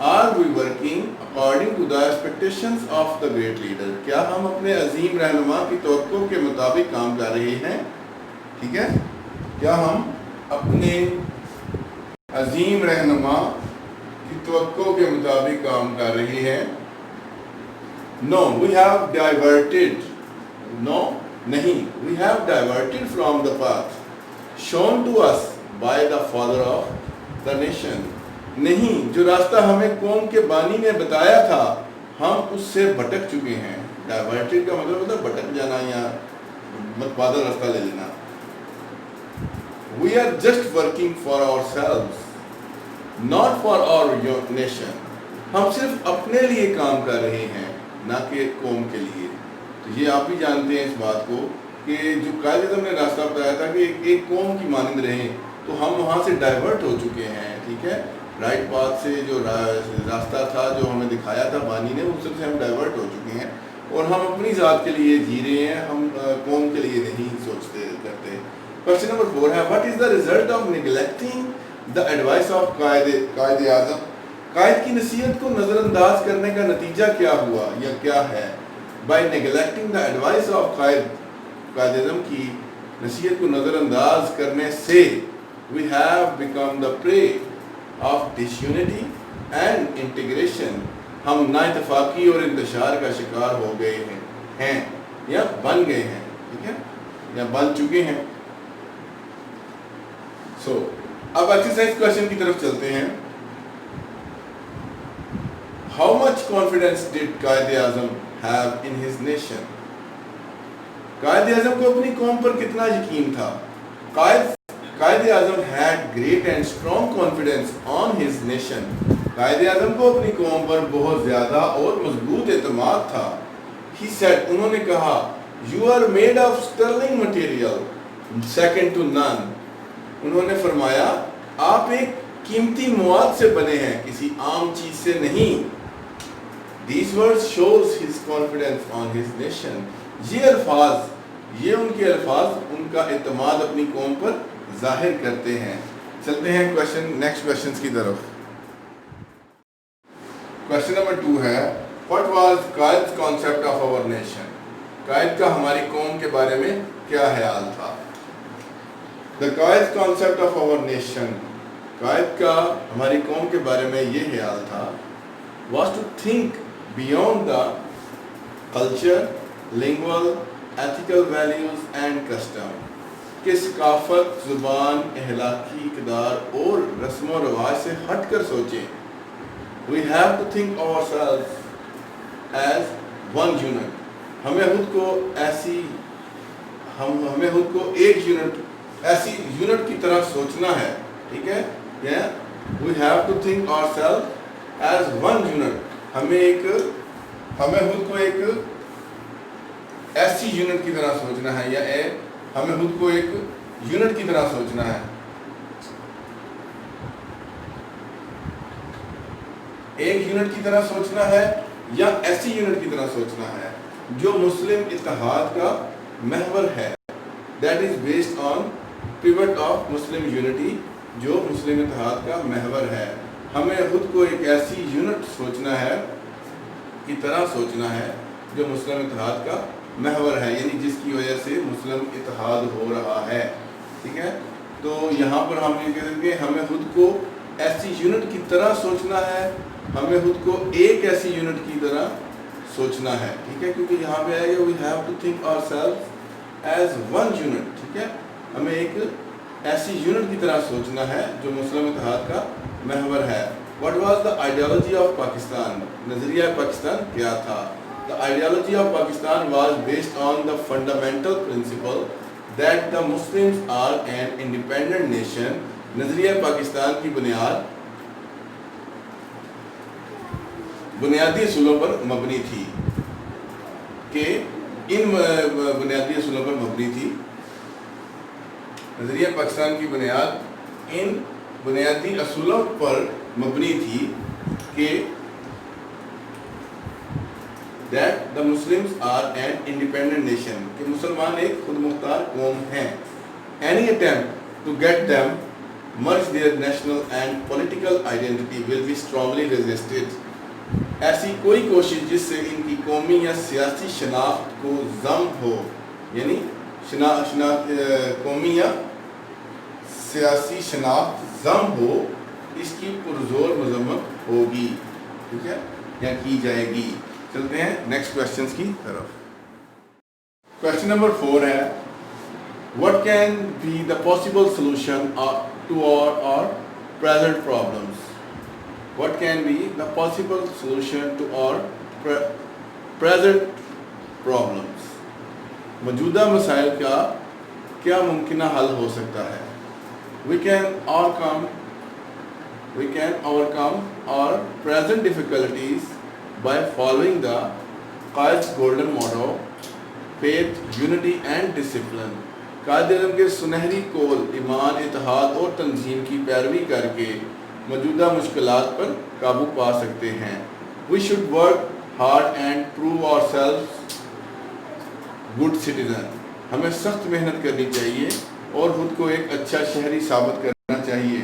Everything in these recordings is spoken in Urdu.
Are we working according to the expectations of the great leader? کیا ہم اپنے عظیم رہنما کی توقع کے مطابق کام کر رہے ہیں؟ ٹھیک ہے، کیا ہم اپنے عظیم رہنما کی توقع کے مطابق کام کر رہے ہیں؟ No, we have diverted. No, نہیں. We have diverted from the path shown to us by the father of the nation. نہیں، جو راستہ ہمیں قوم کے بانی نے بتایا تھا ہم اس سے بھٹک چکے ہیں. ڈائیورٹڈ کا مطلب ہوتا ہے بھٹک جانا یا متبادل راستہ لے لینا. We are just working for ourselves, not for our nation. ہم صرف اپنے لیے کام کر رہے ہیں نہ کہ قوم کے لیے. تو یہ آپ بھی جانتے ہیں اس بات کو کہ جو قائد اعظم نے راستہ بتایا تھا کہ ایک قوم کی مانند رہیں، تو ہم وہاں سے ڈائیورٹ ہو چکے ہیں. ٹھیک ہے، رائٹ پاتھ سے جو راستہ تھا جو ہمیں دکھایا تھا بانی نے، اس سے ہم ڈائیورٹ ہو چکے ہیں اور ہم اپنی ذات کے لیے جی رہے ہیں، ہم قوم کے لیے نہیں سوچتے کرتے. کوشچن نمبر 4 ہے what is the result of neglecting the advice of Quaid Azam. قائد کی نصیحت کو نظر انداز کرنے کا نتیجہ کیا ہوا یا کیا ہے؟ By neglecting the advice of Quaid Azam کی نصیحت کو نظر انداز کرنے سے we have become the prey of disunity and integration. ہم نا اتفاقی اور انتشار کا شکار ہو گئے ہیں یا بن گئے ہیں. ٹھیک ہے، یا بن چکے ہیں. سو اب ایکسرسائز کوشچن کی طرف چلتے ہیں. How much confidence did Quaid Azam have in his nation? Quaid Azam کو اپنی قوم پر کتنا یقین تھا؟ Quaid Azam had great and strong confidence on his nation. Quaid Azam کو اپنی قوم پر بہت زیادہ اور مضبوط اعتماد تھا. He said, انہوں نے کہا you are made of sterling material, second to none. انہوں نے فرمایا آپ ایک قیمتی مواد سے بنے ہیں، کسی عام چیز سے نہیں. These words shows his confidence on his nation. یہ الفاظ، یہ ان کے الفاظ ان کا اعتماد اپنی قوم پر ظاہر کرتے ہیں. چلتے ہیں نیکسٹ کوشچنز کی طرف. کوشچن نمبر 2 ہے what was Quaid concept of our nation? قائد کا ہماری قوم کے بارے میں کیا خیال تھا؟ The Quaid concept of our nation, قائد کا ہماری قوم کے بارے میں یہ خیال تھا was to think beyond the culture, lingual, ethical values and custom. کہ ثقافت، زبان، اخلاقی اقدار اور رسم و رواج سے ہٹ کر سوچیں. We have to think ourselves as one unit. ہمیں خود کو ایک ایسی یونٹ کی طرح سوچنا ہے. ٹھیک ہے، we have to think ourselves as one unit. ہمیں خود کو ایک ایسی یونٹ کی طرح سوچنا ہے یا ہمیں خود کو ایک یونٹ کی طرح سوچنا ہے. ایک یونٹ کی طرح سوچنا ہے یا ایسی یونٹ کی طرح سوچنا ہے جو مسلم اتحاد کا محور ہے. That is based on pivot of Muslim unity, جو مسلم اتحاد کا محور ہے. ہمیں خود کو ایک ایسی یونٹ سوچنا ہے کی طرح سوچنا ہے جو مسلم اتحاد کا محور ہے، یعنی جس کی وجہ سے مسلم اتحاد ہو رہا ہے. ٹھیک ہے، تو یہاں پر ہم یہ کہتے ہیں کہ ہمیں خود کو ایسی یونٹ کی طرح سوچنا ہے، ہمیں خود کو ایک ایسی یونٹ کی طرح سوچنا ہے. ٹھیک ہے، کیونکہ یہاں پہ آئے گا we have to think ourselves as one unit. ٹھیک ہے، ہمیں ایک ایسی یونٹ کی طرح سوچنا ہے جو مسلم اتحاد کا محور ہے. What was the ideology of Pakistan? نظریہ پاکستان کیا تھا؟ The ideology of Pakistan was based on the fundamental principle that the Muslims are an independent nation. نظریہ پاکستان کی بنیادی اصولوں پر مبنی تھی کہ ان بنیادی اصولوں پر مبنی تھی. نظریہ پاکستان کی بنیاد ان بنیادی اصولوں پر مبنی تھی کہ that the Muslims are an independent nation, کہ مسلمان ایک خود مختار قوم ہیں. Any attempt to get them merge their national and political identity will be strongly resisted. ایسی کوئی کوشش جس سے ان کی قومی یا سیاسی شناخت کو ضم ہو، یعنی قومی یا سیاسی شناخت ضم ہو، اس کی پرزور مذمت ہوگی، ٹھیک ہے، یا کی جائے گی۔ چلتے ہیں نیکسٹ کویسچنز کی طرف۔ کویسچن نمبر 4 ہے what can be the possible solution to our present problems? What can be the possible solution to our present problems? موجودہ مسائل کا کیا ممکنہ حل ہو سکتا ہے؟ We can overcome our present difficulties by following the قائد's golden motto, faith, unity and discipline. Quaid Azam کے سنہری قول ایمان، اتحاد اور تنظیم کی پیروی کر کے موجودہ مشکلات پر قابو پا سکتے ہیں۔ We should work hard and prove ourselves good citizen. ہمیں سخت محنت کرنی چاہیے اور خود کو ایک اچھا شہری ثابت کرنا چاہیے۔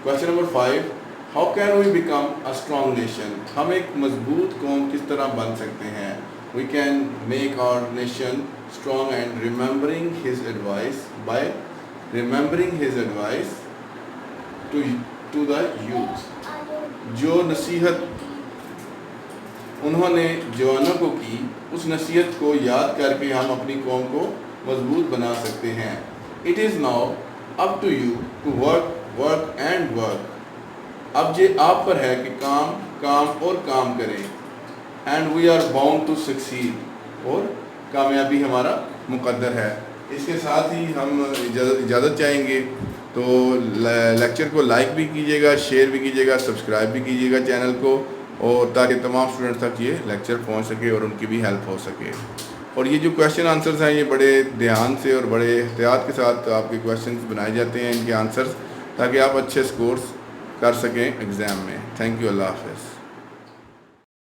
Question number 5. How can we become a strong nation? ہم ایک مضبوط قوم کس طرح بن سکتے ہیں؟ We can make our nation strong and remembering his advice by remembering his advice to the youth. جو نصیحت انہوں نے جوانوں کو کی، اس نصیحت کو یاد کر کے ہم اپنی قوم کو مضبوط بنا سکتے ہیں۔ It is now up to you to work and work. اب یہ آپ پر ہے کہ کام اور کام کریں۔ And we are bound to succeed. اور کامیابی ہمارا مقدر ہے۔ اس کے ساتھ ہی ہم اجازت چاہیں گے، تو لیکچر کو لائک بھی کیجیے گا، شیئر بھی کیجیے گا، سبسکرائب بھی کیجیے گا چینل کو، اور تاکہ تمام اسٹوڈنٹس تک یہ لیکچر پہنچ سکے اور ان کی بھی ہیلپ ہو سکے۔ اور یہ جو کویشچن آنسرز ہیں، یہ بڑے دھیان سے اور بڑے احتیاط کے ساتھ آپ کے کویشچنز بنائے جاتے ہیں، ان کے آنسرز، تاکہ آپ اچھے سکورز کر سکیں ایگزام میں۔ تھینک یو، اللہ حافظ۔